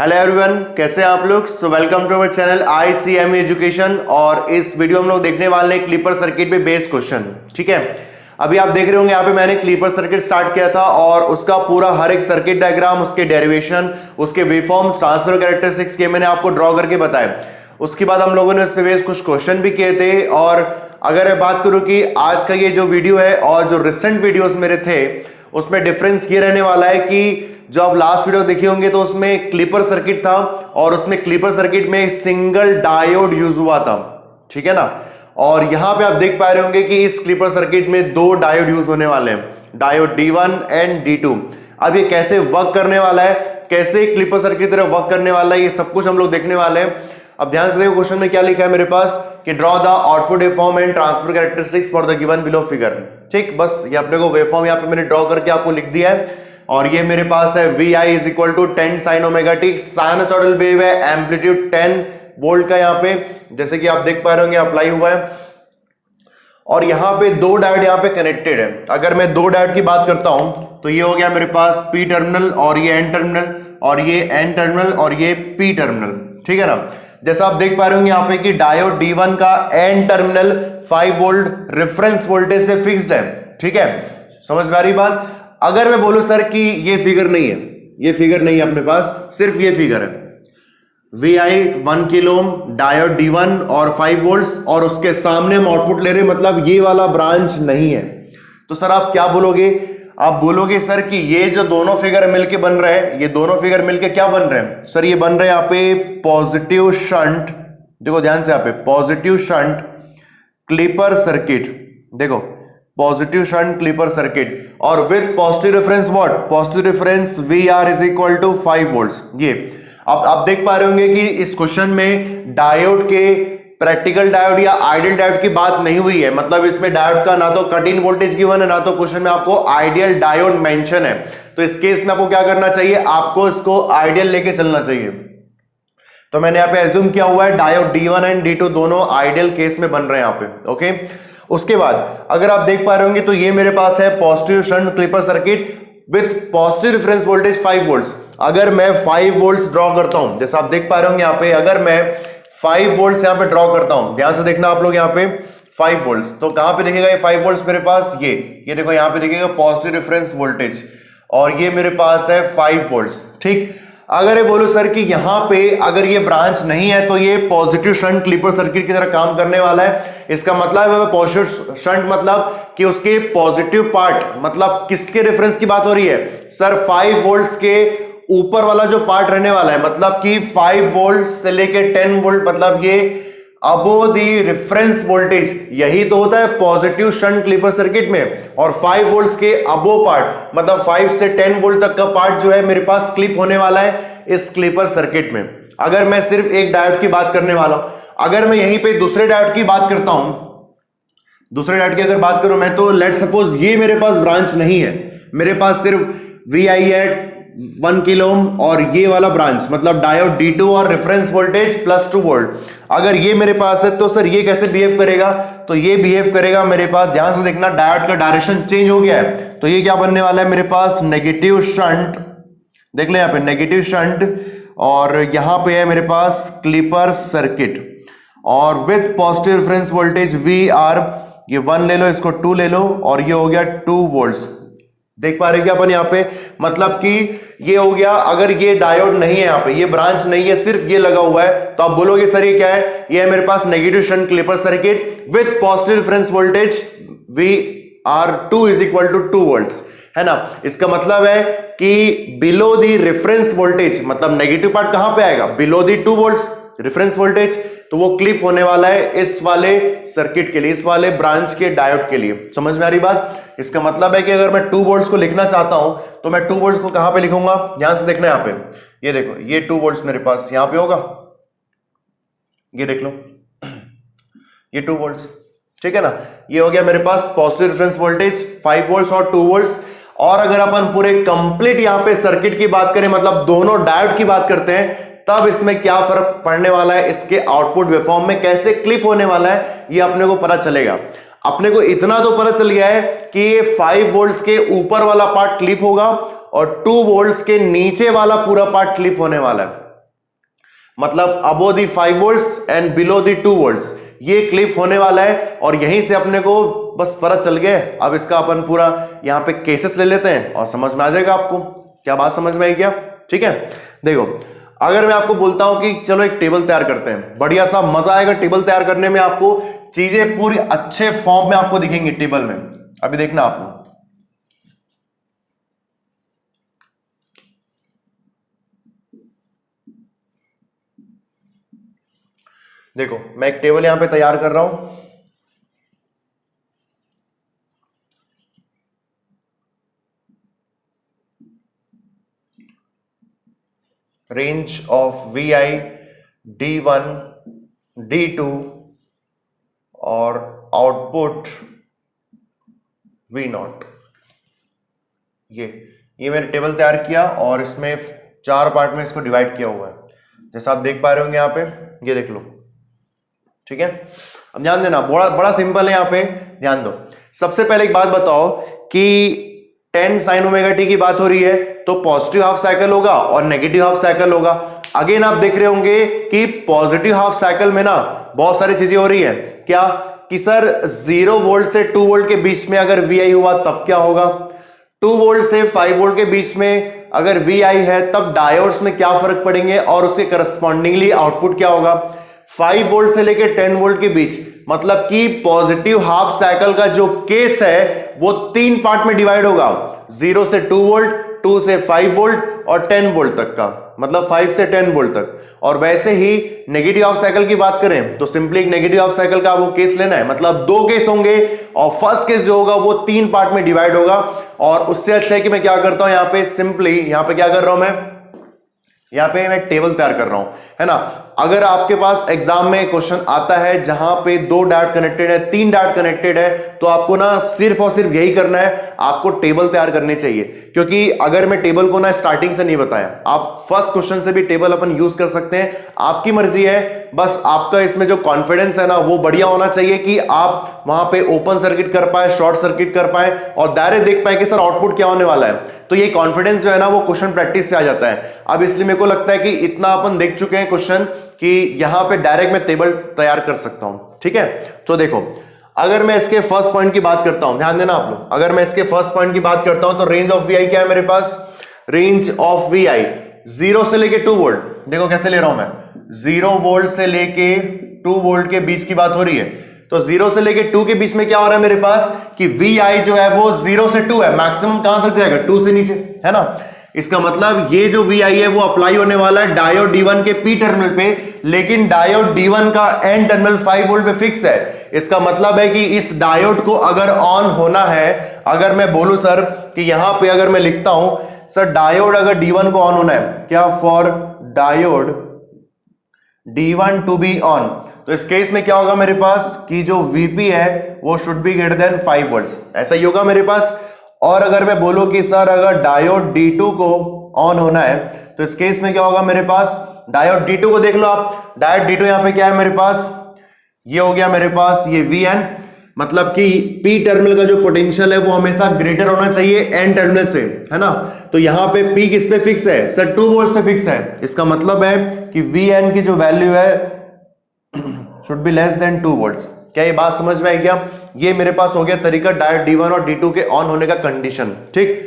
Hello everyone, कैसे हैं आप लोग। So welcome to our channel ICME education. और इस वीडियो में हम लोग देखने वाले हैं क्लीपर सर्किट पे बेस्ड क्वेश्चन। ठीक है, अभी आप देख रहे होंगे यहाँ पे मैंने क्लीपर सर्किट स्टार्ट किया था और उसका पूरा हर एक सर्किट डायग्राम, उसके डेरिवेशन, उसके वेवफॉर्म्स, ट्रांसफर कैरेक्टरिस्टिक्स के मैंने आपको ड्रॉ करके बताया। उसके बाद हम लोगों ने उस पे बेस्ड कुछ क्वेश्चन भी किए थे। और अगर मैं बात करूं कि आज का ये जो वीडियो है और जो रिसेंट वीडियोस मेरे थे उसमें डिफरेंस ये रहने वाला है कि जो आप लास्ट वीडियो देखे होंगे तो उसमें क्लीपर सर्किट था और उसमें क्लीपर सर्किट में सिंगल डायोड यूज हुआ था। ठीक है ना। और यहां पे आप देख पा रहे होंगे कि इस क्लीपर सर्किट में दो डायोड यूज होने वाले हैं, डायोड D1 एंड D2। अब ये कैसे वर्क करने वाला है, कैसे क्लीपर सर्किट की तरह वर्क करने वाला है, ये सब कुछ हम लोग देखने वाले हैं। अब ध्यान से देखो क्वेश्चन में क्या लिखा है मेरे पास कि draw the output waveform and transfer characteristics for the given below figure. ठीक, बस ये अपने को वेवफॉर्म यहाँ पे मैंने ड्रॉ करके आपको लिख दिया है। और ये मेरे पास है VI is equal to 10 sine omega t, sinusoidal wave है, एम्पलीट्यूड 10 वोल्ट का यहाँ पे, जैसे कि आप देख पा रहे होंगे अप्लाई हुआ है। और यहाँ पे दो डायोड यहाँ पे कनेक्टेड है। अगर मैं दो डायोड की बात करता हूं तो ये हो गया मेरे पास P टर्मिनल और ये N टर्मिनल, और ये N टर्मिनल और ये P टर्मिनल। ठीक है ना। जैसा आप देख पा रहे होंगे यहाँ पे कि डायोड D1 का N terminal 5 volt reference voltage से फिक्स्ड है। ठीक है, समझ में आ रही बात। अगर मैं बोलूं सर कि ये फिगर नहीं है, ये फिगर नहीं है अपने पास, सिर्फ ये फिगर है, VI 1 kilo ohm, diode D1 और 5 वोल्ट्स, और उसके सामने हम आउटपुट ले रहे हैं, मतलब ये वाला ब्रांच नहीं है, तो सर आप क्या बोलोगे? आप बोलोगे सर कि ये जो दोनों फिगर मिलके बन रहे हैं, ये दोनों फिगर मिलके क्या बन रहे हैं? सर ये बन रहे हैं यहाँ पे पॉजिटिव शंट, देखो ध्यान से यहाँ पे पॉजिटिव शंट क्लीपर सर्किट, देखो पॉजिटिव शंट क्लीपर सर्किट, और with positive reference what? Positive reference VR is equal to 5 volts. ये अब आप देख पा रहे होंगे कि इस क्वेश्चन में डायोड के प्रैक्टिकल डायोड या आइडियल डायोड की बात नहीं हुई है। मतलब इसमें डायोड का ना तो कट इन वोल्टेज गिवन है, ना तो क्वेश्चन में आपको आइडियल डायोड मेंशन है। तो इस केस में आपको क्या करना चाहिए? आपको इसको आइडियल लेके चलना चाहिए। तो मैंने यहाँ पे एज्यूम किया हुआ है डायोड D1 एंड D2 दोनों आइडियल केस में बन रहे हैं यहाँ पे। ओके, उसके बाद अगर आप देख पा रहे होंगे तो ये मेरे पास है positive shunt clipper circuit with positive reference voltage 5 volts. अगर मैं 5 वोल्ट्स ड्रॉ करता हूं, जैसा आप देख पा रहे होंगे यहाँ पे, अगर मैं 5 वोल्ट्स यहाँ पे ड्रॉ करता हूं, ध्यान से देखना आप लोग यहाँ पे 5 वोल्ट्स, तो कहां पे दिखेगा ये 5 वोल्ट्स मेरे पास? ये देखो यहाँ पे दिखेगा पॉजिटिव रेफरेंस वोल्टेज, और ये मेरे पास है 5 वोल्ट्स। ठीक, अगर ये बोलो सर कि यहां पे अगर ये ब्रांच नहीं है तो ये पॉजिटिव शंट क्लीपर सर्किट की तरह काम करने वाला है। इसका मतलब है पॉजिटिव शंट मतलब कि उसके पॉजिटिव पार्ट, मतलब किसके रेफरेंस की बात हो रही है? सर 5 वोल्ट्स के ऊपर वाला जो पार्ट रहने वाला है, मतलब कि 5 वोल्ट से लेके 10 वोल्ट, मतलब ये अबो दी रेफरेंस वोल्टेज, यही तो होता है पॉजिटिव शंट क्लीपर सर्किट में। और 5 वोल्ट्स के अबो पार्ट, मतलब 5 से 10 वोल्ट तक का पार्ट जो है मेरे पास क्लिप होने वाला है इस क्लीपर सर्किट में। अगर मैं सिर्फ एक डायोड की बात करने वाला हूं, अगर मैं यहीं पे दूसरे डायोड की बात करता हूं, दूसरे डायोड की अगर बात करूं मैं, तो लेट सपोज ये मेरे पास ब्रांच नहीं है, मेरे पास सिर्फ VI है 1 किलो ओम और ये वाला ब्रांच, मतलब डायोड D2 और रेफरेंस वोल्टेज +2 वोल्ट। अगर ये मेरे पास है तो सर ये कैसे बिहेव करेगा? तो ये बिहेव करेगा मेरे पास, ध्यान से देखना, डायोड का डायरेक्शन चेंज हो गया है, तो ये क्या बनने वाला है मेरे पास? नेगेटिव शंट, देख ले यहाँ पे नेगेटिव शंट, और यहां पे है मेरे पास क्लीपर सर्किट, और with positive reference voltage VR, ये 1 ले लो, इसको 2 ले लो, और ये हो गया 2 वोल्ट्स। देख पा रहे क्या अपन यहाँ पे? मतलब कि ये हो गया, अगर ये डायोड नहीं है यहाँ पे, ये ब्रांच नहीं है, सिर्फ ये लगा हुआ है, तो आप बोलोगे सर ये क्या है? ये है मेरे पास negative shunt clipper circuit with positive reference voltage VR2 is equal to 2 volts, है ना। इसका मतलब है कि बिलो दी रेफरेंस वोल्टेज, मतलब नेगेटिव पार्ट कहां पे आएगा? Below the 2 volts reference voltage, तो वो क्लिप होने वाला है इस वाले सर्किट के लिए, इस वाले ब्रांच के डायोड के लिए। समझ में आ रही बात? इसका मतलब है कि अगर मैं 2 वोल्ट्स को लिखना चाहता हूं तो मैं 2 वोल्ट्स को कहां पे लिखूंगा? ध्यान से देखना यहाँ पे, ये देखो ये 2 वोल्ट्स मेरे पास यहां पे होगा, ये देख लो ये 2 वोल्ट्स। ठीक है ना, ये हो गया मेरे पास पॉजिटिव रेफरेंस वोल्टेज 5 वोल्ट्स और 2 वोल्ट्स। और अगर अपन पूरे कंप्लीट यहां पे सर्किट की बात करें, मतलब दोनों डायोड की बात करते हैं, तब इसमें क्या फर्क पड़ने वाला है, इसके आउटपुट वेवफॉर्म में कैसे क्लिप होने वाला है, ये अपने को पता चलेगा। अपने को इतना तो पता चल गया है कि ये 5 वोल्ट्स के ऊपर वाला पार्ट क्लिप होगा और 2 वोल्ट्स के नीचे वाला पूरा पार्ट क्लिप होने वाला है। मतलब अबो दी 5 volts and below the 2 volts, ये क्लिप होने वाला है और यहीं से अपने को बस पता चल गया। अब इसका अपन पूरा यहाँ पे केसेस ले लेते हैं और समझ में आ जाएगा आपको। क्या बात समझ में आई क्या? ठीक है, देखो अगर मैं आपको बोलता हूं कि चलो एक टेबल तैयार करते हैं, बढ़िया सा मजा आएगा टेबल तैयार करने में, आपको चीजें पूरी अच्छे फॉर्म में आपको दिखेंगी टेबल में। अभी देखना आपको, देखो मैं एक टेबल यहां पे तैयार कर रहा हूं। Range of we I D1 D2 और आउटपुट V0। ये मैंने टेबल तैयार किया और इसमें 4 पार्ट में इसको डिवाइड किया हुआ है, जैसा आप देख पा रहे होंगे यहाँ पे, ये देख लो। ठीक है, अब ध्यान देना, बड़ा बड़ा सिंपल है। यहाँ पे ध्यान दो, सबसे पहले एक बात बताओ कि 10 sin ओमेगा टी की बात हो रही है तो पॉजिटिव हाफ साइकिल होगा और नेगेटिव हाफ साइकिल होगा। अगेन आप देख रहे होंगे कि पॉजिटिव हाफ साइकिल में ना बहुत सारी चीजें हो रही है। क्या कि सर 0 वोल्ट से 2 वोल्ट के बीच में अगर वी आई हुआ तब क्या होगा, 2 वोल्ट से 5 वोल्ट के बीच में अगर वी आई है तब डायोड्स में क्या फर्क पड़ेंगे और उसके करस्पॉन्डिंगली आउटपुट क्या होगा। 5 वोल्ट से लेकर 10 वोल्ट के बीच, मतलब कि पॉजिटिव हाफ साइकिल का जो केस है वो 3 पार्ट में डिवाइड होगा, 0 से 2 वोल्ट, 2 से 5 वोल्ट और 10 वोल्ट तक का, मतलब 5 से 10 वोल्ट तक। और वैसे ही नेगेटिव हाफ साइकिल की बात करें तो सिंपली एक नेगेटिव हाफ साइकिल का आपको केस लेना है, मतलब 2 केस होंगे और फर्स्ट केस जो होगा वो 3 पार्ट में डिवाइड होगा। और उससे अच्छा है कि मैं क्या करता हूं, यहां पे सिंपली यहां पे क्या कर रहा हूं यहां पे मैं टेबल तैयार कर रहा हूं, है ना। अगर आपके पास एग्जाम में क्वेश्चन आता है जहां पे 2 डायोड कनेक्टेड है, 3 डायोड कनेक्टेड है, तो आपको ना सिर्फ और सिर्फ यही करना है, आपको टेबल तैयार करनी चाहिए। क्योंकि अगर मैं टेबल को ना स्टार्टिंग से नहीं बताया, आप फर्स्ट क्वेश्चन से भी टेबल अपन यूज कर सकते हैं, आपकी मर्जी है। बस आपका इसमें जो कॉन्फिडेंस है ना वो बढ़िया होना चाहिए कि आप वहां पे ओपन सर्किट कर पाए, शॉर्ट सर्किट कर पाए और डायरेक्ट देख पाए कि सर आउटपुट क्या होने वाला है। तो ये कॉन्फिडेंस जो है ना वो क्वेश्चन प्रैक्टिस से आ जाता है। अब इसलिए मेरे को लगता है कि इतना अपन देख चुके हैं क्वेश्चन कि यहां पे डायरेक्ट मैं टेबल तैयार कर सकता हूं। ठीक है, तो देखो अगर मैं इसके फर्स्ट पॉइंट की बात करता हूं, ध्यान देना आप लोग, अगर मैं इसके फर्स्ट पॉइंट की बात करता हूं तो रेंज ऑफ वी आई क्या है मेरे पास, रेंज ऑफ वी आई 0 से लेके 2 वोल्ट, देखो कैसे ले रहा हूं मैं, 0 वोल्ट से लेके 2 वोल्ट के बीच की बात हो रही है। तो 0 से लेके 2 के बीच में क्या हो रहा है मेरे पास कि वी आई जो है वो 0 से 2 है, मैक्सिमम कहां तक जाएगा, 2 से नीचे, है ना। इसका मतलब ये जो वी आई है वो अप्लाई होने वाला है डायोड D1 के पी टर्मिनल पे, लेकिन डायोड D1 का एन टर्मिनल 5 वोल्ट पे फिक्स है। इसका मतलब है कि इस डायोड को अगर ऑन होना है, अगर मैं बोलूं सर कि यहां पे अगर मैं लिखता हूं सर डायोड अगर D1 को ऑन होना है, क्या for diode D1 to be on, तो इस केस में क्या होगा मेरे पास कि जो Vp है वो should be greater than 5 volts, ऐसा ही होगा मेरे पास। और अगर मैं बोलूं कि सर अगर डायोड D2 को ऑन होना है तो इस केस में क्या होगा मेरे पास, डायोड D2 को देख लो आप, डायोड D2 यहां पे क्या है मेरे पास, ये हो गया मेरे पास ये Vn, मतलब कि पी टर्मिनल का जो पोटेंशियल है वो हमेशा ग्रेटर होना चाहिए एन टर्मिनल से, है ना। तो यहां पे पी किस पे फिक्स है सर, 2 वोल्ट पे फिक्स है। इसका मतलब है कि Vn की जो वैल्यू है should be less than 2 volts. क्या ये बात समझ में आई क्या? ये मेरे पास हो गया तरीका डायोड D1 और D2 के ऑन होने का कंडीशन। ठीक,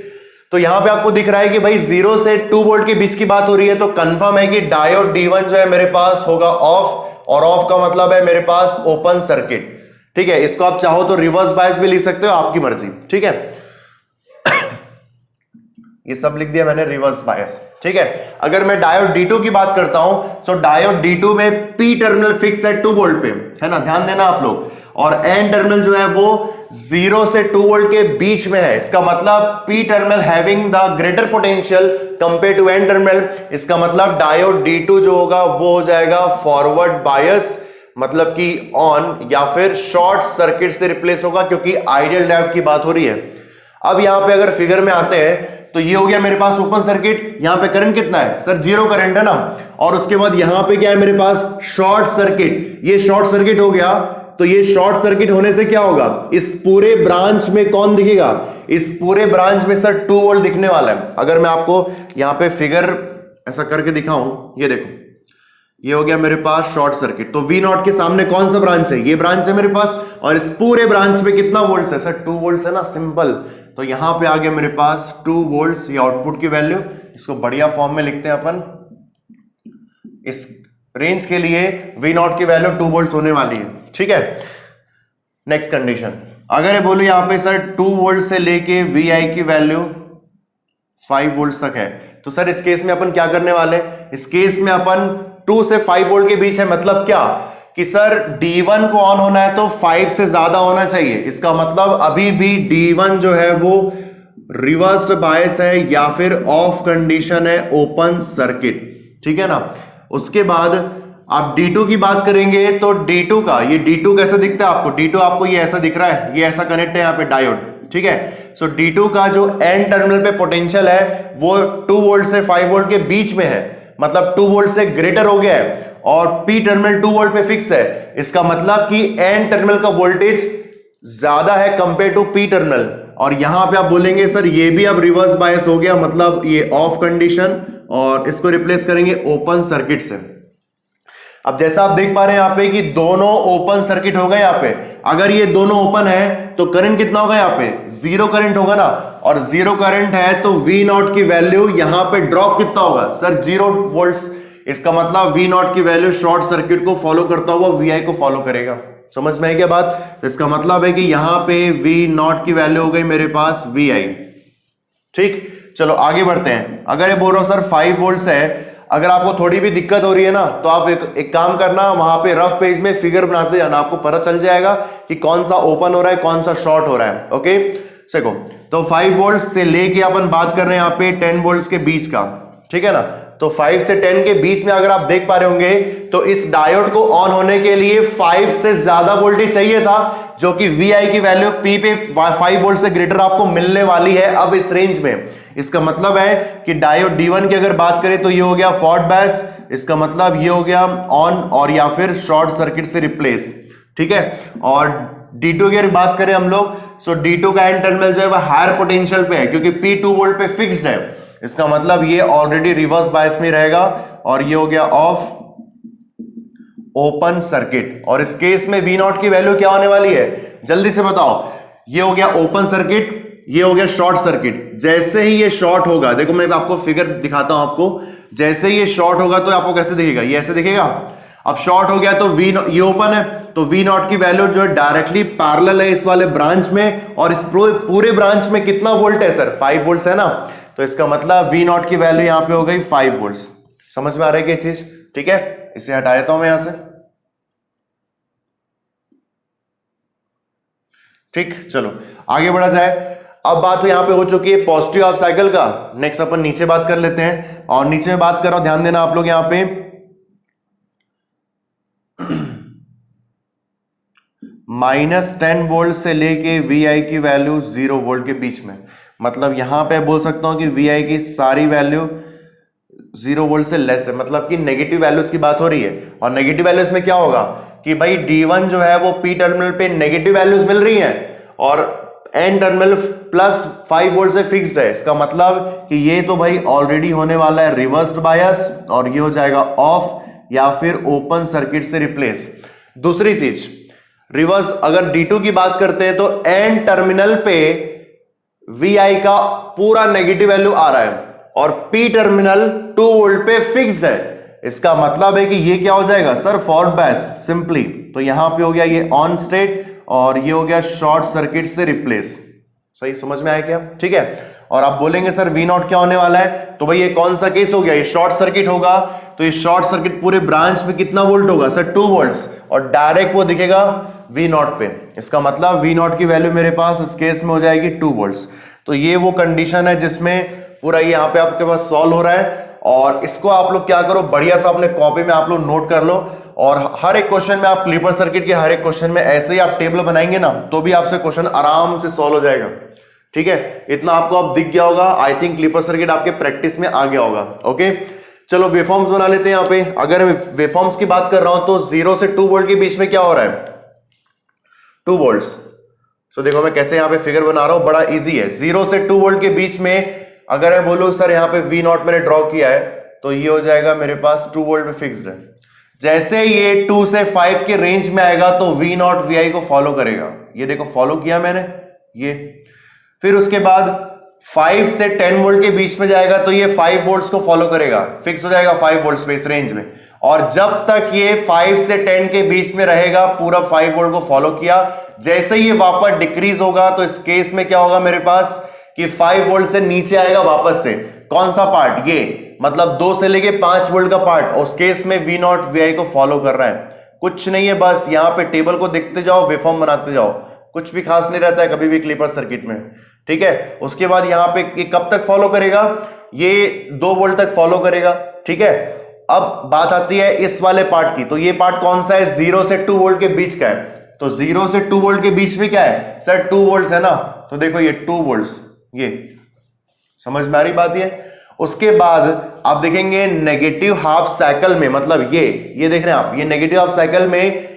तो यहां पे आपको दिख रहा है कि भाई 0 से 2 वोल्ट के बीच की बात हो रही है, तो कंफर्म है कि डायोड D1 जो है मेरे पास होगा ऑफ, और ऑफ का मतलब है मेरे पास ओपन सर्किट। ठीक है, इसको आप चाहो तो रिवर्स बायस भी लिख सकते हो, आपकी मर्जी। ठीक है, ये सब लिख दिया मैंने रिवर्स बायस। ठीक है, अगर मैं डायोड D2 की बात करता हूं तो डायोड D2 में पी टर्मिनल फिक्स है 2 वोल्ट पे, है ना, ध्यान देना आप लोग, और एन टर्मिनल जो है वो 0 से 2 वोल्ट के बीच में है। इसका मतलब P terminal having the greater potential compare to N terminal. इसका मतलब डायोड D2 जो होगा वो हो जाएगा फॉरवर्ड बायस, मतलब कि ऑन, या फिर शॉर्ट सर्किट से रिप्लेस होगा, क्योंकि आइडियल डायोड की बात हो रही है। अब यहां पे अगर फिगर में आते हैं तो ये हो गया मेरे पास ओपन सर्किट, यहां पे करंट कितना है सर, 0 करंट है ना, और उसके बाद यहां पे क्या है मेरे पास शॉर्ट सर्किट, ये शॉर्ट सर्किट हो गया। तो ये शॉर्ट सर्किट होने से क्या होगा, इस पूरे ब्रांच में कौन दिखेगा, इस पूरे ब्रांच में सर 2 वोल्ट दिखने वाला है। अगर मैं आपको यहां पे फिगर ऐसा करके दिखाऊं, ये देखो ये हो गया मेरे पास शॉर्ट सर्किट। तो वी नॉट के सामने कौन सा ब्रांच है? ये ब्रांच है मेरे पास, और इस पूरे ब्रांच में कितना वोल्ट है सर? 2 वोल्ट है ना, सिंपल। तो यहां पे आ गया मेरे पास 2 वोल्ट, ये आउटपुट की वैल्यू। इसको बढ़िया फॉर्म में लिखते हैं अपन। इस रेंज के लिए वी नॉट की वैल्यू 2 वोल्ट होने वाली है, ठीक है। नेक्स्ट कंडीशन, अगर ये बोलो यहां पे सर 2 वोल्ट से लेके वी आई की वैल्यू 5 वोल्ट तक है, तो सर इस केस में अपन क्या करने वाले? इस केस में अपन 2 से 5 वोल्ट के बीच है, मतलब क्या कि सर D1 को ऑन होना है तो 5 से ज्यादा होना चाहिए। इसका मतलब अभी भी D1 जो है वो रिवर्स्ड बायस है या फिर ऑफ कंडीशन है, ओपन सर्किट, ठीक है ना। उसके बाद आप D2 की बात करेंगे तो D2 का, ये D2 कैसा दिखता है आपको? D2 आपको ये ऐसा दिख रहा है, ये ऐसा कनेक्ट है यहाँ पे डायोड, ठीक है। सो D2 का जो एन टर्मिनल पे पोटेंशियल है वो 2 वोल्ट से 5 वोल्ट के बीच में है, मतलब 2 वोल्ट से ग्रेटर हो गया है, और P टर्मिनल 2 वोल्ट पे फिक्स है। इसका मतलब कि एन टर्मिनल का वोल्टेज ज्यादा है कंपेयर टू P टर्मिनल। और यहां पे आप बोलेंगे सर ये भी अब रिवर्स बायस हो गया, मतलब ये ऑफ कंडीशन, और इसको रिप्लेस करेंगे ओपन सर्किट से। अब जैसा आप देख पा रहे हैं यहां पे कि दोनों ओपन सर्किट हो गए। यहां पे अगर ये दोनों ओपन है तो करंट कितना होगा? यहां पे 0 करंट होगा ना, और 0 करंट है तो V नॉट की वैल्यू यहां पे ड्रॉप कितना होगा सर? 0 वोल्ट्स। इसका मतलब V नॉट की वैल्यू शॉर्ट सर्किट को फॉलो करता हुआ VI को फॉलो करेगा। समझ में आई क्या बात? तो इसका मतलब है कि यहां पे V नॉट की वैल्यू हो गई मेरे पास VI, ठीक। चलो आगे बढ़ते हैं। अगर ये बोल रहा हूं सर 5 वोल्ट है, अगर आपको थोड़ी भी दिक्कत हो रही है ना तो आप एक काम करना, वहां पे रफ पेज में फिगर बनाते जाना, आपको पता चल जाएगा कि कौन सा ओपन हो रहा है, कौन सा शॉर्ट हो रहा है। ओके देखो, तो 5 वोल्ट से लेके अपन बात कर रहे हैं यहाँ पे 10 वोल्ट के बीच का, ठीक है ना। तो 5 से 10 के बीच में अगर आप देख पा रहे होंगे तो इस डायोड को ऑन होने के लिए 5 से ज्यादा वोल्टेज चाहिए था, जो कि VI की वैल्यू P पे 5 वोल्ट से ग्रेटर आपको मिलने वाली है अब इस रेंज में। इसका मतलब है कि डायोड D1 की अगर बात करें तो ये हो गया फॉरवर्ड बायस, इसका मतलब ये हो गया ऑन और या फिर शॉर्ट सर्किट से रिप्लेस, ठीक है। और D2 की अगर बात करें हम लोग, सो D2 का एन टर्मिनल जो है वह हायर पोटेंशियल पे है, क्योंकि P 2 वोल्ट पे फिक्स्ड है। इसका मतलब ये ऑलरेडी रिवर्स बायस में रहेगा, और ये हो गया ऑफ ओपन सर्किट। और इस केस में V नॉट की वैल्यू क्या होने वाली है? जल्दी से बताओ। ये हो गया ओपन सर्किट, ये हो गया शॉर्ट सर्किट। जैसे ही ये शॉर्ट होगा, देखो मैं आपको फिगर दिखाता हूं आपको, जैसे ही ये शॉर्ट होगा तो आपको कैसे दिखेगा? ये ऐसे दिखेगा। अब शॉर्ट हो गया तो V ये ओपन है, तो V नॉट की वैल्यू जो है डायरेक्टली पैरेलल है इस वाले ब्रांच में, और इस पूरे ब्रांच में कितना वोल्ट है सर? 5 वोल्ट है ना। तो इसका मतलब V नॉट की वैल्यू यहां पे हो गई 5 वोल्ट। समझ में आ रहा है क्या चीज? ठीक है, इसे हटा देता हूं मैं यहां से, ठीक। चलो आगे बढ़ा जाए। अब बात तो यहां पे हो चुकी है पॉजिटिव हाफ साइकिल का। नेक्स्ट अपन नीचे बात कर लेते हैं, और नीचे में बात कर रहा हूं, ध्यान देना आप लोग यहां पे -10 वोल्ट से लेके VI की वैल्यू 0 वोल्ट के बीच में। मतलब यहां पे बोल सकता हूं कि VI की सारी वैल्यू 0 वोल्ट से लेस है, मतलब कि नेगेटिव वैल्यूज की बात हो रही है। और नेगेटिव वैल्यूज में क्या होगा कि भाई D1 जो है वो P टर्मिनल पे नेगेटिव वैल्यूज मिल रही हैं, और N टर्मिनल +5 वोल्ट से फिक्स्ड है। इसका मतलब कि ये तो भाई ऑलरेडी होने वाला है रिवर्स्ड बायस, और ये हो जाएगा ऑफ या फिर ओपन सर्किट से रिप्लेस। दूसरी चीज, रिवर्स अगर D2 की बात करते हैं तो N टर्मिनल पे VI का पूरा नेगेटिव वैल्यू आ रहा है, और P टर्मिनल 2 वोल्ट पे फिक्स्ड है। इसका मतलब है कि ये क्या हो जाएगा सर? Forward bias simply. तो यहां पे हो गया ये ऑन स्टेट, और ये हो गया शॉर्ट सर्किट से रिप्लेस। सही समझ में आया क्या? ठीक है। और आप बोलेंगे सर V नॉट क्या होने वाला है? तो भाई ये कौन सा केस हो गया? ये शॉर्ट सर्किट होगा, तो ये शॉर्ट सर्किट पूरे ब्रांच में कितना वोल्ट होगा सर? 2 वोल्ट्स, और डायरेक्ट वो दिखेगा V नॉट पे। इसका मतलब V नॉट की वैल्यू मेरे पास इस केस में हो जाएगी 2 वोल्ट्स। तो ये वो कंडीशन है जिसमें पूरा ये यहाँ पे आपके पास सॉल्व हो रहा है। और इसको आप लोग क्या करो, बढ़िया सा अपने कॉपी में आप लोग नोट कर लो, और हर एक क्वेश्चन में आप क्लीपर सर्किट के हर एक क्वेश्चन में ऐसे ही आप टेबल बनाएंगे ना, तो भी आपसे क्वेश्चन आराम से सॉल्व हो जाएगा। ठीक है, इतना आपको अब दिख गया होगा। आई थिंक क्लीपर सर्किट आपके प्रैक्टिस में आ गया होगा। ओके, चलो वेवफॉर्म्स बना लेते हैं। यहाँ पे अगर वेवफॉर्म्स की बात कर रहा हूं तो 0 से 2 वोल्ट के बीच में क्या हो रहा है? 2 वोल्ट्स। तो देखो मैं कैसे यहाँ पे फिगर बना रहा हूं, बड़ा इजी है। 0 से 2 वोल्ट के बीच में अगर मैं बोलूं सर यहाँ पे V नॉट मैंने ड्रॉ किया है, तो ये हो जाएगा मेरे पास 2 वोल्ट में फिक्स्ड है। जैसे ये 2 से 5 के रेंज में आएगा तो V नॉट VI को फॉलो करेगा। ये देखो फॉलो किया मैंने ये। फिर उसके बाद 5 से 10 वोल्ट के बीच में जाएगा तो ये 5 वोल्ट्स को फॉलो करेगा, फिक्स हो जाएगा 5 वोल्ट्स पे इस रेंज में। और जब तक ये 5 से 10 के बीच में रहेगा पूरा 5 वोल्ट को फॉलो किया। जैसे ये वापस डिक्रीज होगा तो इस केस में क्या होगा मेरे पास कि 5 वोल्ट से नीचे आएगा वापस से। कौन सा पार्ट? ये मतलब 2 से लेके 5 वोल्ट का पार्ट। उस केस में V नॉट VI को फॉलो कर रहा है। कुछ नहीं है, बस यहां पे टेबल को देखते जाओ, वेवफॉर्म बनाते जाओ, कुछ भी खास नहीं रहता है कभी भी क्लिपर सर्किट में, ठीक है। उसके बाद यहां पे ये कब तक फॉलो करेगा? ये 2 वोल्ट तक फॉलो करेगा, ठीक है। अब बात आती है इस वाले पार्ट की, तो ये पार्ट कौन सा है? 0 से 2 वोल्ट के बीच का है। तो 0 से 2 वोल्ट के बीच में क्या है सर? 2 वोल्ट है ना। तो देखो ये 2 वोल्ट, ये समझ में आ रही बात ये। उसके बाद आप देखेंगे नेगेटिव हाफ साइकिल में, मतलब ये देख रहे हैं आप, ये नेगेटिव हाफ साइकिल में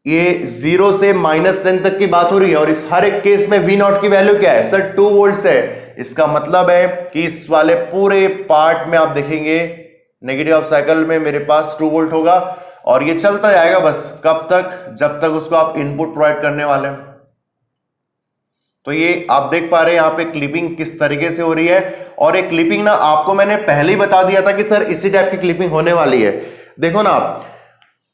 ये 0 से -10 तक की बात हो रही है। और इस हर एक केस में V नॉट की वैल्यू क्या है सर? 2 वोल्ट है। इसका मतलब है कि इस वाले पूरे पार्ट में आप देखेंगे नेगेटिव हाफ साइकिल में मेरे पास 2 वोल्ट होगा। और ये चलता जाएगा बस कब तक? जब तक उसको आप इनपुट प्रोवाइड करने वाले हैं। तो ये आप देख पा रहे हैं यहां पे क्लिपिंग किस तरीके से हो रही है। और एक क्लिपिंग ना आपको मैंने पहले ही बता दिया था कि सर इसी टाइप की क्लिपिंग होने वाली है। देखो ना आप,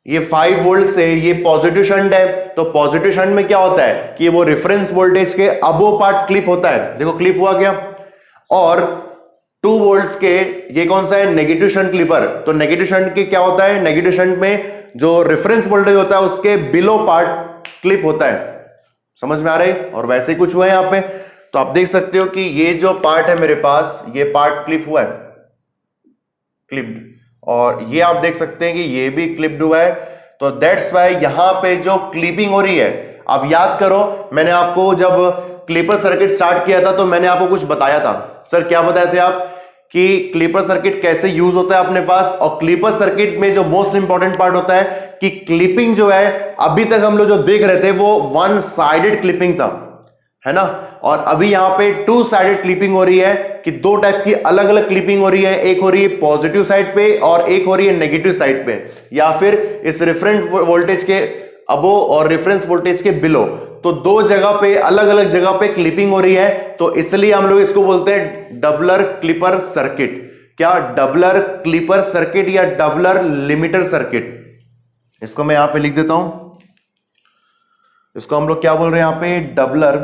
ये 5 वोल्ट से ये पॉजिटिव शंट है। तो पॉजिटिव शंट में क्या होता है कि वो रेफरेंस वोल्टेज के अबो पार्ट क्लिप होता है। देखो क्लिप हुआ क्या। और 2 वोल्ट्स के ये कौन सा है? Negative shunt clipper. तो नेगेटिव शंट के क्या होता है? नेगेटिव शंट में जो रेफरेंस वोल्टेज होता है उसके बिलो पार्ट क्लिप होता है। समझ में आ रही? और वैसे ही कुछ हुआ है यहां पे। तो आप देख सकते हो कि ये जो पार्ट है मेरे पास, ये पार्ट क्लिप हुआ है, क्लिप्ड। और ये आप देख सकते हैं कि ये भी क्लिप्ड हुआ है। तो दैट्स वाई यहां पे जो क्लिपिंग हो रही है, आप याद करो मैंने आपको जब क्लिपर सर्किट स्टार्ट किया था तो मैंने आपको कुछ बताया था। सर क्या बताए थे आप? कि क्लिपर सर्किट कैसे यूज होता है अपने पास। और क्लिपर सर्किट में जो मोस्ट इंपॉर्टेंट पार्ट होता है कि क्लिपिंग जो है, अभी तक हम लोग जो देख रहे थे वो 1 साइडेड क्लिपिंग था, है ना। और अभी यहां पे 2 साइडेड क्लिपिंग हो रही है कि 2 टाइप की अलग अलग क्लिपिंग हो रही है। एक हो रही है पॉजिटिव साइड पे और एक हो रही है नेगेटिव साइड पे, या फिर इस रेफरेंस वोल्टेज के अबो और रेफरेंस वोल्टेज के बिलो। तो 2 जगह पे अलग अलग जगह पे क्लिपिंग हो रही है। तो इसलिए हम लोग इसको बोलते हैं डबलर क्लिपर सर्किट। क्या? डबलर क्लिपर सर्किट या डबलर लिमिटर सर्किट। इसको मैं यहां पे लिख देता हूं। इसको हम लोग क्या बोल रहे हैं यहां पे? डबलर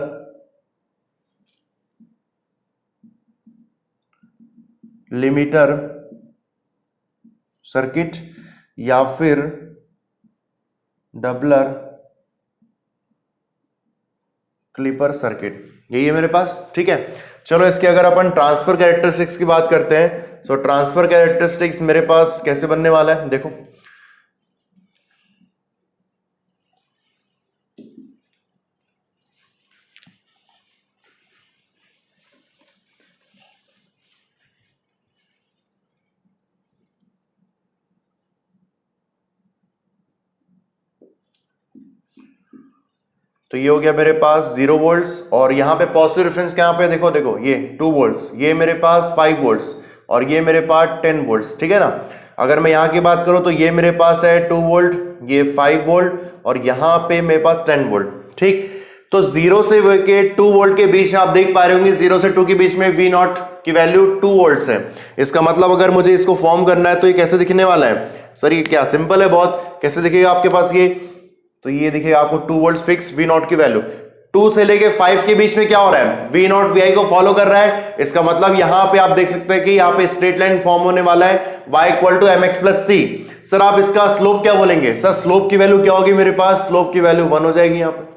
लिमिटर सर्किट या फिर डबलर क्लिपर सर्किट, यही है मेरे पास, ठीक है। चलो इसके अगर अपन ट्रांसफर कैरेक्टरिस्टिक्स की बात करते हैं, सो ट्रांसफर कैरेक्टरिस्टिक्स मेरे पास कैसे बनने वाला है देखो। तो ये हो गया मेरे पास 0 वोल्ट्स। और यहां पे पॉजिटिव रेफरेंस कहां पे? देखो देखो ये 2 वोल्ट्स, ये मेरे पास 5 वोल्ट्स और ये मेरे पास 10 वोल्ट्स, ठीक है ना। अगर मैं यहां की बात करूं तो ये मेरे पास है 2 वोल्ट, ये 5 वोल्ट और यहां पे मेरे पास 10 वोल्ट, ठीक। तो 0 से 2 वोल्ट के बीच में आप देख पा रहे होंगे 0 से 2 के बीच में V नॉट की वैल्यू 2 वोल्ट्स है। इसका मतलब अगर मुझे इसको फॉर्म करना है तो ये कैसे दिखने वाला है सर? ये क्या सिंपल है बहुत। कैसे दिखेगा आपके पास ये? तो ये दिखेगा आपको 2 वोल्ट फिक्स V नॉट की वैल्यू। 2 से लेके 5 के बीच में क्या हो रहा है? V नॉट VI को फॉलो कर रहा है। इसका मतलब यहां पे आप देख सकते हैं कि यहां पे स्ट्रेट लाइन फॉर्म होने वाला है y = mx + c। सर आप इसका स्लोप क्या बोलेंगे? सर स्लोप की वैल्यू क्या होगी मेरे पास? स्लोप की वैल्यू 1 हो जाएगी। यहां पे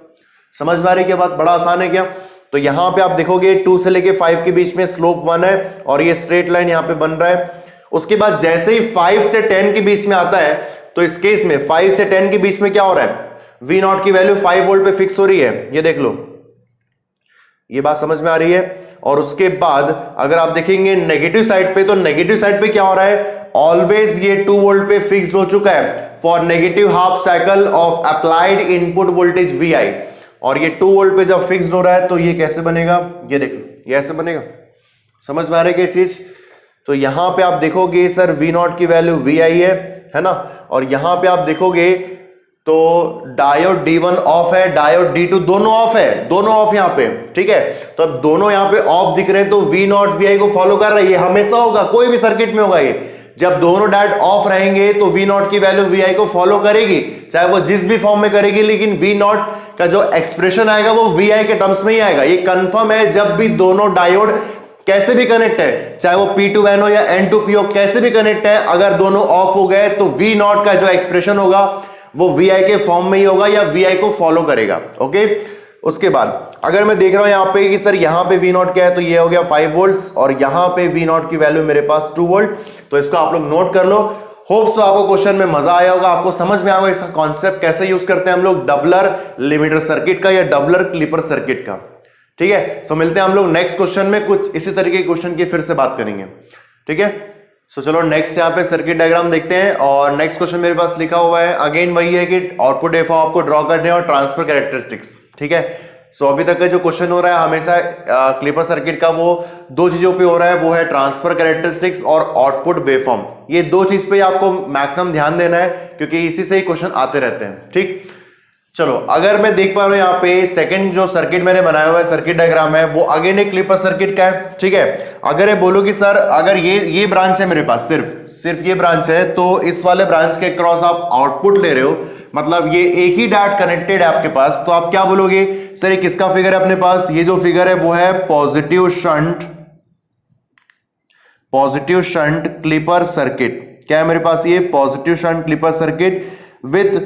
समझ में आ रही है क्या बात? बड़ा आसान है क्या? तो यहां पे आप देखोगे 2 से लेके 5 के बीच में स्लोप 1 है और ये स्ट्रेट लाइन यहां पे बन रहा है। उसके बाद जैसे ही 5 से 10 के बीच में आता है तो इस केस में 5 से 10 के बीच में क्या हो रहा है? V नॉट की वैल्यू 5 वोल्ट पे फिक्स हो रही है। ये देख लो, ये बात समझ में आ रही है। और उसके बाद अगर आप देखेंगे नेगेटिव साइड पे, तो नेगेटिव साइड पे क्या हो रहा है? ऑलवेज ये 2 वोल्ट पे फिक्स्ड हो चुका है for negative half cycle of applied input voltage VI। और ये 2 वोल्ट पे जब फिक्स्ड हो रहा है तो ये कैसे बनेगा? ये देख लो, ये ऐसे बनेगा। समझ में आ रही है क्या चीज? तो यहां पे आप देखोगे सर वी नॉट की वैल्यू वी आई है ना, और यहां पे आप देखोगे तो डायोड D1 ऑफ है, डायोड D2 दोनों ऑफ है, दोनों ऑफ यहां पे, ठीक है। तो अब दोनों यहां पे ऑफ दिख रहे हैं तो वी नॉट वी आई को फॉलो कर रही है, हमेशा होगा, कोई भी सर्किट में होगा ये। जब दोनों डायोड ऑफ रहेंगे तो वी नॉट की वैल्यू वी आई को फॉलो करेगी, चाहे वो जिस भी फॉर्म में करेगी, लेकिन वी नॉट का जो एक्सप्रेशन आएगा वो वी आई के टर्म्स में ही आएगा। ये कंफर्म है, जब भी दोनों डायोड कैसे भी कनेक्ट है, चाहे वो P2N हो या N2P हो, कैसे भी कनेक्ट है, अगर दोनों ऑफ हो गए तो वी नॉट का जो एक्सप्रेशन होगा वो वी आई के फॉर्म में ही होगा या वी आई को फॉलो करेगा। ओके, उसके बाद अगर मैं देख रहा हूं यहां पे कि सर यहां पे वी नॉट क्या है, तो ये हो गया 5 वोल्ट और यहां पे वी नॉट की वैल्यू मेरे पास 2 वोल्ट। तो इसको आप लोग नोट कर लो। होप सो आपको क्वेश्चन में मजा आया होगा, आपको समझ में आएगा इसका कॉन्सेप्ट कैसे यूज करते हैं हम लोग डबलर लिमिटर सर्किट का या डबलर क्लिपर सर्किट का। ठीक है, सो मिलते हैं हम लोग नेक्स्ट क्वेश्चन में, कुछ इसी तरीके के क्वेश्चन की फिर से बात करेंगे। ठीक है, सो चलो नेक्स्ट यहाँ पे सर्किट डायग्राम देखते हैं। और नेक्स्ट क्वेश्चन मेरे पास लिखा हुआ है, अगेन वही है कि आउटपुट वेवफॉर्म आपको ड्रॉ करने और ट्रांसफर कैरेक्टरिस्टिक्स। ठीक है, सो अभी तक का जो क्वेश्चन हो रहा है हमेशा क्लिपर सर्किट का वो दो चीजों पे हो रहा है, वो है ट्रांसफर कैरेक्टरिस्टिक्स और आउटपुट वेवफॉर्म। ये दो चीज पे आपको मैक्सिमम ध्यान देना है क्योंकि इसी से ही क्वेश्चन आते रहते हैं। ठीक, चलो अगर मैं देख पा रहा हूं यहाँ पे सेकंड जो सर्किट मैंने बनाया हुआ है सर्किट डायग्राम है, वो अगेन एक क्लिपर सर्किट का है। ठीक है, अगर ये बोलो कि सर अगर ये ब्रांच है मेरे पास, सिर्फ ये ब्रांच है, तो इस वाले ब्रांच के क्रॉस आप आउटपुट ले रहे हो, मतलब ये एक ही डायोड कनेक्टेड है आपके पास, तो आप क्या बोलोगे, सर ये किसका फिगर है अपने पास, ये जो फिगर है वो है पॉजिटिव शंट क्लिपर सर्किट। क्या है मेरे पास, ये positive shunt clipper circuit with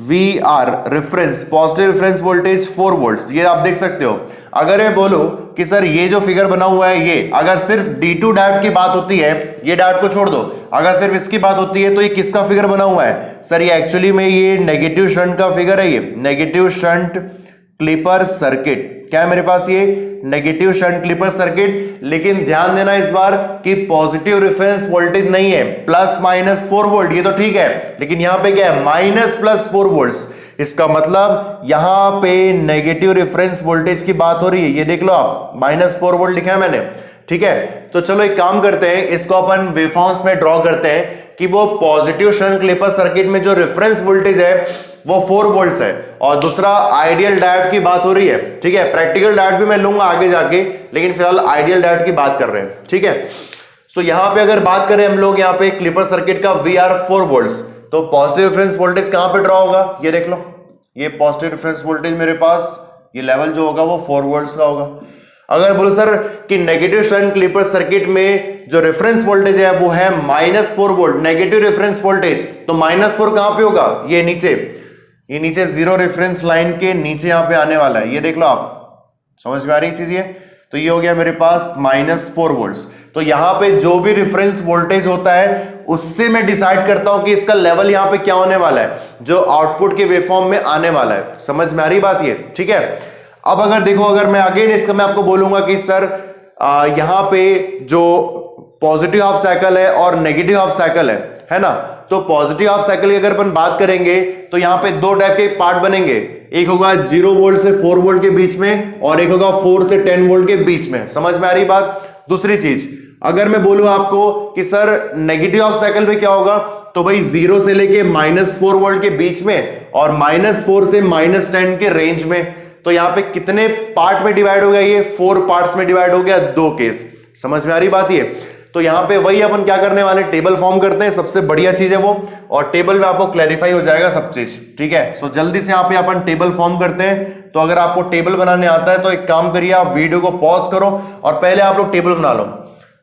VR reference, positive reference voltage 4 volts. ये आप देख सकते हो। अगर मैं बोलो कि सर ये जो फिगर बना हुआ है, ये अगर सिर्फ D2 डायोड की बात होती है, ये डायोड को छोड़ दो, अगर सिर्फ इसकी बात होती है तो ये किसका फिगर बना हुआ है, सर ये एक्चुअली में ये नेगेटिव शंट का फिगर है, ये नेगेटिव शंट क्लिपर सर्किट। क्या है मेरे पास, ये नेगेटिव शंट क्लिपर सर्किट। लेकिन ध्यान देना इस बार कि पॉजिटिव रेफरेंस वोल्टेज नहीं है, +-4 वोल्ट, ये तो ठीक है, लेकिन यहां पे क्या है, -+4 वोल्ट्स। इसका मतलब यहां पे नेगेटिव रेफरेंस वोल्टेज की बात हो रही है, ये देख लो आप, -4 वोल्ट लिखा है मैंने। ठीक है, तो चलो एक काम करते हैं, इसको अपन वेवफॉर्म्स में ड्रॉ करते हैं कि वो पॉजिटिव शंट क्लिपर सर्किट में जो रेफरेंस वोल्टेज है वो 4 वोल्ट्स है, और दूसरा आइडियल डायोड की बात हो रही है। ठीक है, प्रैक्टिकल डायोड भी मैं लूंगा आगे जाके, लेकिन फिलहाल आइडियल डायोड की बात कर रहे हैं। ठीक है, सो यहां पे अगर बात करें हम लोग यहाँ पे क्लिपर सर्किट का VR 4 वोल्ट्स, तो पॉजिटिव रेफरेंस वोल्टेज कहां पे ड्रॉ होगा, ये देख लो, ये पॉजिटिव रेफरेंस वोल्टेज मेरे पास, ये लेवल जो होगा वो 4 वोल्ट्स का होगा। अगर बोलो सर कि नेगेटिव शंट क्लिपर सर्किट में जो रेफरेंस वोल्टेज है वो है -4 वोल्ट, नेगेटिव रेफरेंस वोल्टेज, तो -4 कहां पे होगा, ये नीचे 0 रेफरेंस लाइन के नीचे यहां पे आने वाला है, ये देख लो आप, समझ में आ रही चीज ये। तो ये हो गया मेरे पास -4 वोल्ट्स। तो यहां पे जो भी रेफरेंस वोल्टेज होता है उससे मैं डिसाइड करता हूं कि इसका लेवल यहां पे क्या होने वाला है, जो आउटपुट के वेवफॉर्म में आने वाला है। समझ में आ रही बात ये, ठीक है। अब अगर देखो, अगर मैं अगेन इसका मैं आपको बोलूंगा कि सर यहां पे जो पॉजिटिव हाफ साइकिल है और नेगेटिव हाफ साइकिल है ना, तो पॉजिटिव हाफ साइकिल की अगर अपन बात करेंगे तो यहां पे दो टाइप के पार्ट बनेंगे, एक होगा 0 वोल्ट से 4 वोल्ट के बीच में और एक होगा 4 से 10 वोल्ट के बीच में। समझ में आ रही बात। दूसरी चीज, अगर मैं बोलूं आपको कि सर नेगेटिव हाफ साइकिल में क्या होगा, तो भाई 0 से लेके -4 वोल्ट के बीच में और -4 से -10 के रेंज में। तो यहां पे कितने पार्ट में डिवाइड हो गया, ये 4 पार्ट्स में डिवाइड हो गया, 2 केस। समझ में आ रही बात ये। तो यहां पे वही अपन क्या करने वाले, टेबल फॉर्म करते हैं, सबसे बढ़िया चीज है वो, और टेबल में आपको क्लैरिफाई हो जाएगा सब चीज। ठीक है, सो जल्दी से यहां पे अपन टेबल फॉर्म करते हैं। तो अगर आपको टेबल बनाने आता है तो एक काम करिए, आप वीडियो को पॉज करो और पहले आप लोग टेबल बना लो।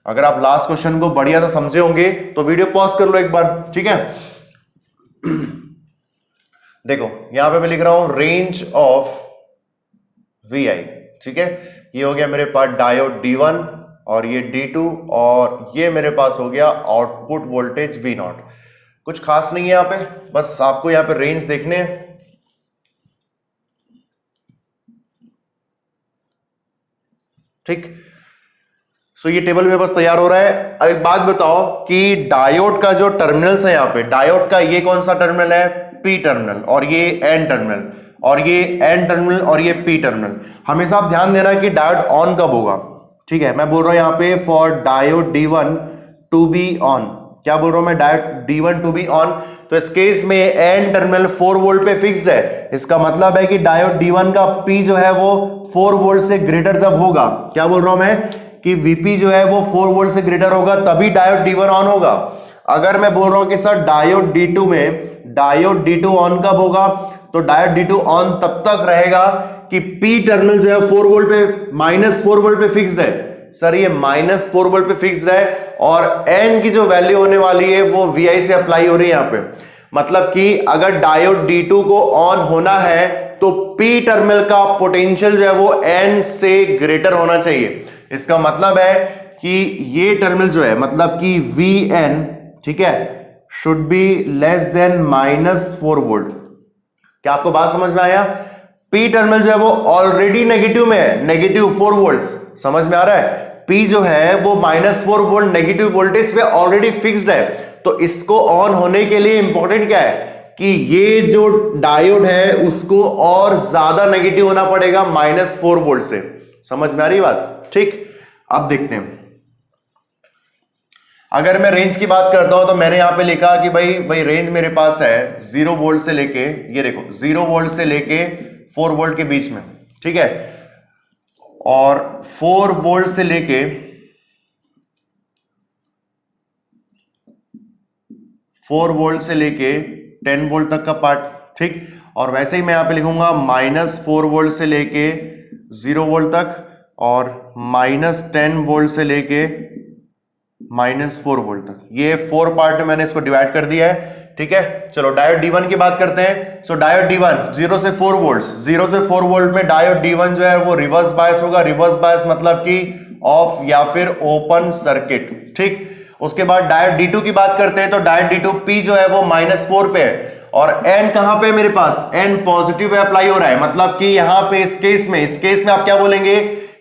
अगर आप लास्ट क्वेश्चन को बढ़िया से समझे होंगे तो वीडियो पॉज कर लो एक बार। ठीक है, देखो यहां पे मैं लिख रहा हूं रेंज ऑफ VI। ठीक है, ये हो गया मेरे पास डायोड D1 और ये D2 और ये मेरे पास हो गया आउटपुट वोल्टेज V0। कुछ खास नहीं है यहां पे, बस आपको यहां पे रेंज देखने हैं। ठीक, सो ये टेबल में बस तैयार हो रहा है। अब एक बात बताओ कि डायोड का जो टर्मिनल्स है, यहां पे डायोड का ये कौन सा टर्मिनल है, P टर्मिनल, और ये N टर्मिनल, और ये N टर्मिनल, और ये P टर्मिनल। हमेशा आप ध्यान देना कि डायोड ऑन कब होगा। ठीक है, मैं बोल रहा हूं यहां पे for diode D1 to be on. क्या बोल रहा हूं मैं, diode D1 to be on. तो इस केस में एन टर्मिनल 4 वोल्ट पे फिक्स्ड है। इसका मतलब है कि डायोड D1 का P जो है वो 4 वोल्ट से ग्रेटर जब होगा, क्या बोल रहा हूं मैं कि Vp जो है वो 4 वोल्ट से ग्रेटर होगा तभी डायोड D1 ऑन होगा। अगर मैं बोल रहा हूं कि सर डायोड D2 ऑन कब होगा, तो डायोड D2 ऑन तब तक रहेगा कि P टर्मिनल जो है 4 वोल्ट पे -4 वोल्ट पे फिक्स्ड है। सर ये -4 वोल्ट पे फिक्स्ड है और n की जो वैल्यू होने वाली है वो Vi से अप्लाई हो रही है यहां पे। मतलब कि अगर डायोड D2 को ऑन होना है तो P टर्मिनल का पोटेंशियल जो है वो n से ग्रेटर होना चाहिए। इसका मतलब है कि ये टर्मिनल जो है, मतलब कि Vn, ठीक है, should be less than -4 volt. क्या आपको बात समझ में आया? P टर्मिनल जो है वो ऑलरेडी नेगेटिव में है, -4 वोल्ट। समझ में आ रहा है? P जो है वो -4 वोल्ट नेगेटिव वोल्टेज पे ऑलरेडी फिक्स्ड है। तो इसको ऑन होने के लिए इंपॉर्टेंट क्या है कि ये जो डायोड है उसको और ज्यादा नेगेटिव होना पड़ेगा -4 वोल्ट से। समझ में आ रही बात? ठीक, अब देखते हैं। अगर मैं रेंज की बात करता हूं तो मैंने यहां पे लिखा कि भाई रेंज मेरे पास है 0 वोल्ट से लेके, ये देखो 0 वोल्ट से लेके 4 वोल्ट के बीच में, ठीक है, और 4 वोल्ट से लेके 10 वोल्ट तक का पार्ट, ठीक। और वैसे ही मैं यहां पे लिखूंगा -4 वोल्ट से लेके 0 वोल्ट तक और -10 वोल्ट से लेके -4 वोल्ट तक। ये 4 पार्ट में मैंने इसको डिवाइड कर दिया है, ठीक है। चलो डायोड D1 की बात करते हैं। सो डायोड D1 0 से 4 वोल्ट, 0 से 4 वोल्ट में डायोड D1 जो है वो रिवर्स बायस होगा। रिवर्स बायस मतलब कि ऑफ या फिर ओपन सर्किट, ठीक। उसके बाद डायोड D2 की बात करते हैं तो डायोड D2 P जो है वो -4 पे है और N कहां पे मेरे पास, N पॉजिटिव पे अप्लाई हो रहा है। मतलब कि यहां पे इस केस में आप क्या बोलेंगे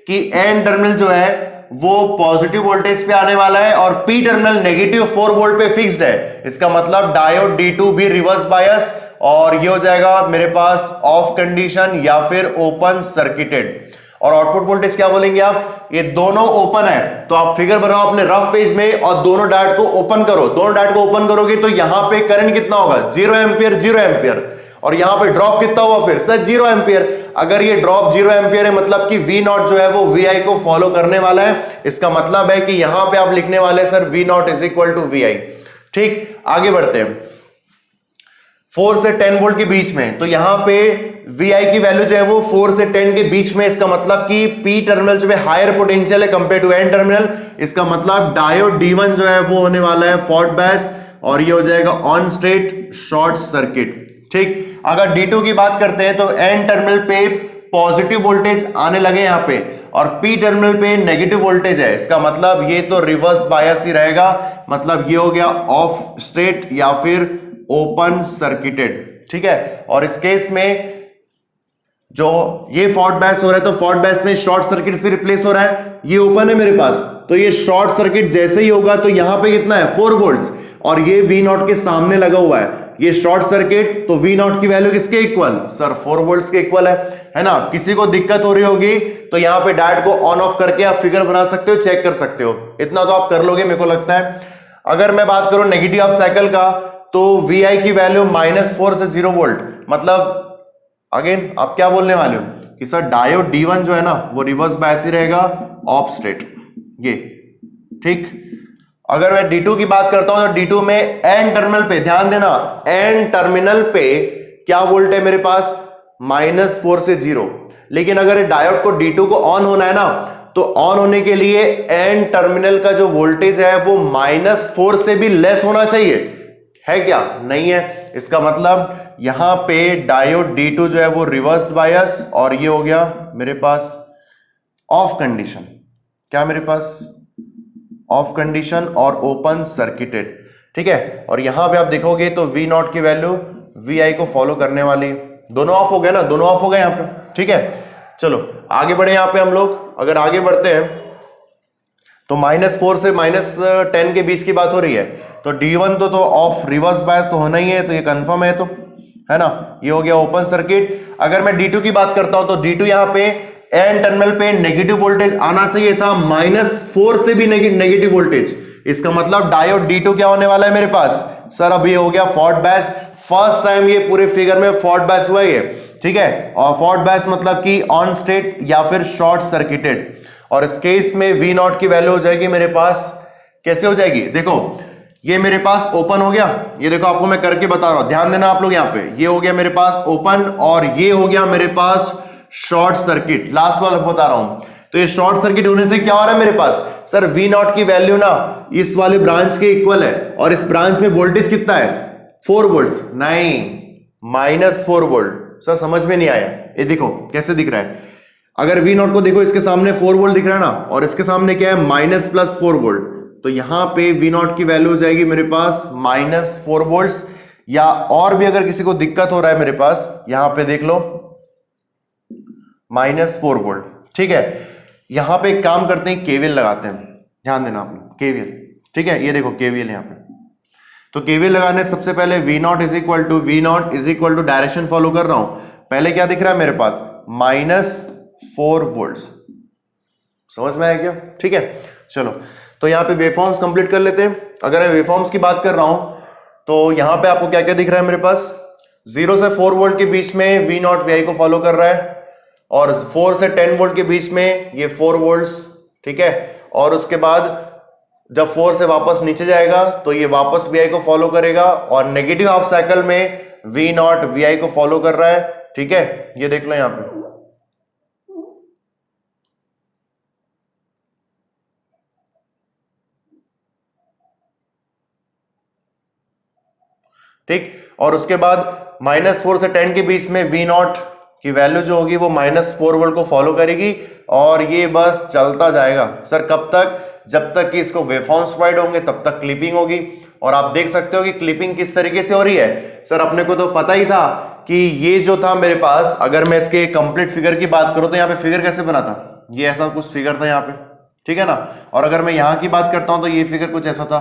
कि N टर्मिनल जो है वो पॉजिटिव वोल्टेज पे आने वाला है और P टर्मिनल -4 वोल्ट पे फिक्स्ड है। इसका मतलब डायोड D2 भी रिवर्स बायस और ये हो जाएगा मेरे पास ऑफ कंडीशन या फिर ओपन सर्किटेड। और आउटपुट वोल्टेज क्या बोलेंगे आप, ये दोनों ओपन है तो आप फिगर बनाओ अपने रफ पेज में और दोनों डायोड को ओपन करो। दोनों डायोड को ओपन करोगे तो यहां पे करंट कितना होगा, 0 एंपियर 0 एंपियर, और यहां पे ड्रॉप कितना हुआ फिर सर 0 एंपियर। अगर ये ड्रॉप 0 एंपियर है मतलब कि V0 जो है वो Vi को फॉलो करने वाला है। इसका मतलब है कि यहां पे आप लिखने वाले सर V0 = Vi। ठीक, आगे बढ़ते हैं 4 से 10 वोल्ट के बीच में, तो यहां पे Vi की वैल्यू जो है वो 4 से 10 के बीच में। इसका मतलब कि P टर्मिनल जो है हायर पोटेंशियल है कंपेयर टू N टर्मिनल। इसका मतलब डायोड D1 जो है वो होने वाला है फॉल्ट बायस और ये हो जाएगा ऑन स्टेट शॉर्ट सर्किट। ठीक, अगर D2 की बात करते हैं तो N टर्मिनल पे पॉजिटिव वोल्टेज आने लगे यहां पे और P टर्मिनल पे नेगेटिव वोल्टेज है। इसका मतलब ये तो रिवर्स बायस ही रहेगा, मतलब ये हो गया ऑफ स्टेट या फिर ओपन सर्किटेड। ठीक है, और इस केस में जो ये फॉल्ट बायस हो रहा है तो फॉल्ट बायस में शॉर्ट सर्किट से रिप्लेस हो रहा है। ये ओपन है मेरे पास तो ये शॉर्ट सर्किट जैसे ही होगा तो यहां पे कितना है 4 वोल्ट और ये V0 के सामने लगा हुआ है। ये शॉर्ट सर्किट तो V0 की वैल्यू किसके इक्वल, सर 4 वोल्ट के इक्वल है ना। किसी को दिक्कत हो रही होगी तो यहां पे डायोड को ऑन ऑफ करके आप फिगर बना सकते हो, चेक कर सकते हो, इतना तो आप कर लोगे मेरे को लगता है। अगर मैं बात करूं नेगेटिव ऑफ साइकिल का तो Vi की वैल्यू -4 से 0 वोल्ट, मतलब अगेन आप क्या बोलने वाले हो कि सर डायोड D1 जो है ना वो रिवर्स बायस ही रहेगा ऑफ स्टेट ये। ठीक, अगर मैं D2 की बात करता हूं तो D2 में N टर्मिनल पे ध्यान देना, N टर्मिनल पे क्या वोल्ट है मेरे पास -4 से 0। लेकिन अगर डायोड को D2 को ऑन होना है ना तो ऑन होने के लिए N टर्मिनल का जो वोल्टेज है वो -4 से भी लेस होना चाहिए, है क्या, नहीं है। इसका मतलब यहां पे डायोड D2 जो है वो रिवर्स बायस और ये हो गया मेरे पास ऑफ कंडीशन। क्या मेरे पास ऑफ कंडीशन और ओपन सर्किटेड। ठीक है, और यहां पे आप देखोगे तो V0 की वैल्यू Vi को फॉलो करने वाली, दोनों ऑफ हो गए ना, दोनों ऑफ हो गए यहां पे। ठीक है, चलो आगे बढ़े यहां पे हम लोग। अगर आगे बढ़ते हैं तो -4 से -10 के बीच की बात हो रही है तो D1 तो ऑफ रिवर्स बायस तो होना ही है, तो ये कंफर्म है, तो है ना, ये हो गया ओपन सर्किट। अगर मैं D2 की बात करता हूं तो D2 यहां पे N टर्मिनल पे नेगेटिव वोल्टेज आना चाहिए था, -4 से भी नेगेटिव वोल्टेज। इसका मतलब डायोड D2 क्या होने वाला है मेरे पास सर, अभी हो गया फॉर्ट बैस। फर्स्ट टाइम ये पूरे फिगर में फॉर्ट बैस हुआ ये, ठीक है। और फॉर्ट बैस मतलब कि ऑन स्टेट या फिर शॉर्ट सर्किटेड, और इस केस में V नॉट की वैल्यू हो जाएगी मेरे पास, कैसे हो जाएगी देखो, ये मेरे पास ओपन हो गया, ये देखो आपको मैं करके बता रहा हूं, ध्यान देना आप लोग यहाँ पे, ये हो गया मेरे पास ओपन और ये हो गया मेरे पास शॉर्ट सर्किट, लास्ट वाला बता रहा हूं। तो ये शॉर्ट सर्किट होने से क्या हो रहा है मेरे पास सर, V नॉट की वैल्यू ना इस वाले ब्रांच के इक्वल है, और इस ब्रांच में वोल्टेज कितना है 4 वोल्ट, नहीं -4 वोल्ट। सर समझ में नहीं आया, ये देखो कैसे दिख रहा है, अगर V नॉट को देखो इसके सामने 4 वोल्ट दिख रहा है ना, और इसके सामने क्या है -+4 वोल्ट, तो यहां पे V नॉट की वैल्यू हो जाएगी मेरे पास -4 वोल्ट। या और भी अगर किसी को दिक्कत हो रहा है मेरे पास, यहां पे देख लो -4 वोल्ट, ठीक है। यहां पे एक काम करते हैं, केवीएल लगाते हैं, ध्यान देना आप लोग, केवीएल, ठीक है। ये देखो केवीएल यहां पे, तो केवीएल लगाने से सबसे पहले V naught is equal to direction follow कर रहा हूं, पहले क्या दिख रहा है मेरे पास -4 वोल्ट, समझ में आया क्या, ठीक है। चलो तो यहां पे वेवफॉर्म्स कंप्लीट कर लेते हैं। अगर मैं वेवफॉर्म्स की बात कर रहा हूं तो यहां पे आपको क्या क्या दिख रहा है मेरे पास, 0 से 4 वोल्ट के बीच में V नॉट VI को फॉलो कर रहा है, और 4 से 10 वोल्ट के बीच में ये 4 वोल्ट्स, ठीक है। और उसके बाद जब 4 से वापस नीचे जाएगा तो ये वापस VI को फॉलो करेगा, और नेगेटिव हाफ साइकिल में V नॉट VI को फॉलो कर रहा है, ठीक है। ये देख लो यहां पे, ठीक। और उसके बाद -4 से 10 के बीच में V नॉट की वैल्यू जो होगी वो -4 वोल्ट को फॉलो करेगी, और ये बस चलता जाएगा सर कब तक, जब तक कि इसको वेवफॉर्म्स प्रोवाइड होंगे तब तक क्लिपिंग होगी। और आप देख सकते हो कि क्लिपिंग किस तरीके से हो रही है सर, अपने को तो पता ही था कि ये जो था मेरे पास, अगर मैं इसके कंप्लीट फिगर की बात करूं तो यहाँ पे फिगर कैसे बना था, ये ऐसा कुछ फिगर था यहाँ पे, ठीक है ना। और अगर मैं यहाँ की बात करता हूं तो ये फिगर कुछ ऐसा था।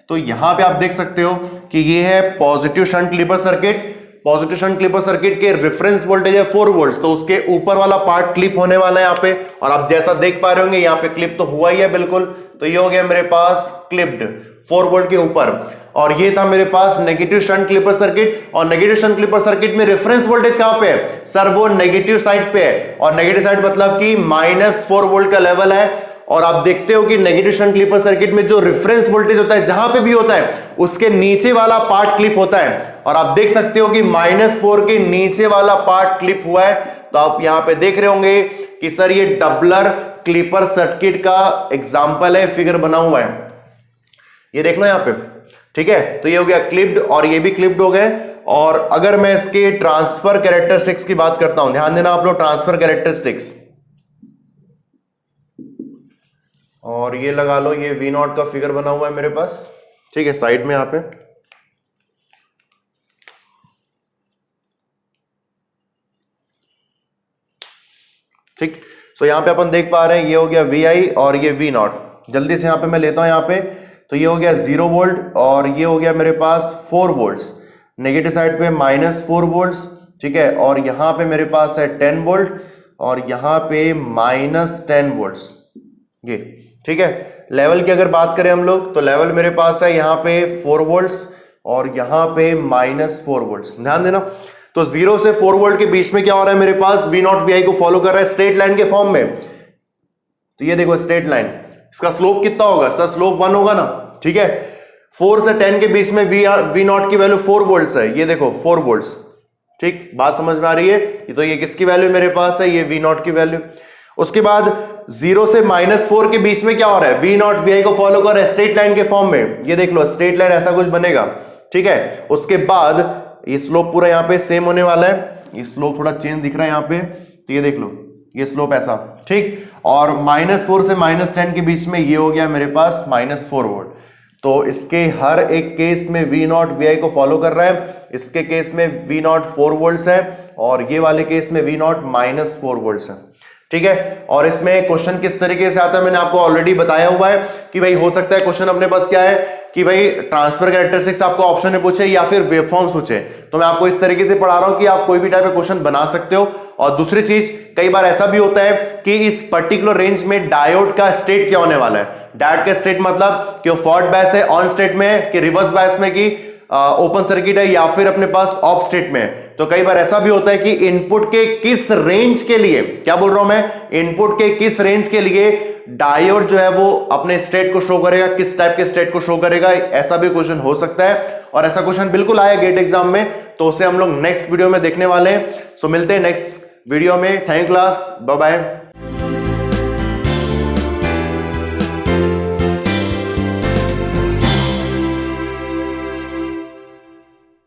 तो यहां पे आप देख सकते हो कि ये है positive shunt clipper circuit, positive shunt clipper circuit के रेफरेंस वोल्टेज है 4 वोल्ट, तो उसके ऊपर वाला पार्ट क्लिप होने वाला है यहाँ पे, और आप जैसा देख पा रहे होंगे यहाँ पे क्लिप तो हुआ ही है बिल्कुल। तो ये हो गया मेरे पास क्लिप्ड 4 वोल्ट के ऊपर, और ये था मेरे पास नेगेटिव शंट क्लिपर सर्किट। और नेगेटिव शंट क्लिपर सर्किट में रेफरेंस वोल्टेज कहां पे है सर, वो नेगेटिव साइड पे है, और नेगेटिव साइड मतलब कि -4 वोल्ट का लेवल है। और आप देखते हो कि नेगेटिव शंट क्लिपर सर्किट में जो रेफरेंस वोल्टेज होता है जहां पे भी होता है उसके नीचे वाला पार्ट क्लिप होता है, और आप देख सकते हो कि -4 के नीचे वाला पार्ट क्लिप हुआ है। तो आप यहां पे देख रहे होंगे कि सर ये डबलर क्लिपर सर्किट का एग्जांपल है, फिगर बना हुआ है, ये देख लो यहां पे, ठीक है। तो ये हो गया क्लिप्ड, और ये भी क्लिप्ड हो गए। और अगर मैं इसके ट्रांसफर कैरेक्टरिस्टिक्स की बात करता हूं, ध्यान देना आप लोग, ट्रांसफर कैरेक्टरिस्टिक्स, और ये लगा लो, ये V नॉट का फिगर बना हुआ है मेरे पास, ठीक है, साइड में यहां पे, ठीक। सो यहां पे अपन देख पा रहे हैं ये हो गया VI और ये V नॉट, जल्दी से यहां पे मैं लेता हूं यहां पे, तो ये हो गया 0 वोल्ट, और ये हो गया मेरे पास 4 वोल्ट, नेगेटिव साइड पे -4 वोल्ट, ठीक है। और यहां पे मेरे पास है 10 वोल्ट, और यहां पे -10 वोल्ट, ये ठीक है। लेवल की अगर बात करें हम लोग तो लेवल मेरे पास है यहाँ पे 4 वोल्ट और यहाँ पे -4 वोल्ट, ध्यान देना। तो 0 से 4 वोल्ट के बीच में क्या हो रहा है मेरे पास, V नॉट VI को फॉलो कर रहा है स्ट्रेट लाइन के फॉर्म में। तो ये देखो स्ट्रेट लाइन, इसका स्लोप कितना होगा सर, स्लोप 1 होगा ना, ठीक है। 4 से 10 के बीच में V नॉट की वैल्यू 4 वोल्ट है, ये देखो 4 वोल्ट, ठीक, बात समझ में आ रही है। तो ये किसकी वैल्यू मेरे पास है, ये V नॉट की वैल्यू। उसके बाद 0 से -4 के बीच में क्या हो रहा है, V नॉट VI को फॉलो कर रहा है स्ट्रेट लाइन के फॉर्म में, ये देख लो स्ट्रेट लाइन ऐसा कुछ बनेगा, ठीक है। उसके बाद ये स्लोप पूरा यहाँ पे सेम होने वाला है, ये स्लोप थोड़ा चेंज दिख रहा है यहाँ पे, तो ये देख लो ये स्लोप ऐसा, ठीक। और -4 से -10 के बीच में ये हो गया मेरे पास -4 वोल्ट। तो इसके हर एक केस में V नॉट VI को फॉलो कर रहा है, इसके केस में V नॉट 4 वोल्ट है, और ये वाले केस में V नॉट -4 वोल्ट है। ठीक है। और इसमें क्वेश्चन किस तरीके से आता है मैंने आपको ऑलरेडी बताया हुआ है कि भाई हो सकता है क्वेश्चन अपने पास क्या है कि भाई ट्रांसफर कैरेक्टरिस्टिक्स आपको ऑप्शन में पूछे या फिर वेवफॉर्म्स पूछे, तो मैं आपको इस तरीके से पढ़ा रहा हूं कि आप कोई भी टाइप का क्वेश्चन बना सकते हो। और दूसरी चीज, कई बार ऐसा भी होता है कि इस पर्टिकुलर रेंज में डायोड का स्टेट क्या होने वाला है। डायोड का स्टेट मतलब कि वो फॉरवर्ड बायस है ऑन स्टेट में, कि रिवर्स बायस में, कि ओपन सर्किट है, या फिर अपने पास ऑफ स्टेट में है। तो कई बार ऐसा भी होता है कि इनपुट के किस रेंज के लिए, क्या बोल रहा हूं मैं, इनपुट के किस रेंज के लिए डायोड जो है वो अपने स्टेट को शो करेगा, किस टाइप के स्टेट को शो करेगा, ऐसा भी क्वेश्चन हो सकता है। और ऐसा क्वेश्चन बिल्कुल आया गेट एग्जाम में, तो उसे हम लोग नेक्स्ट वीडियो में देखने वाले हैं। सो मिलते हैं नेक्स्ट वीडियो में। Thank class, bye bye.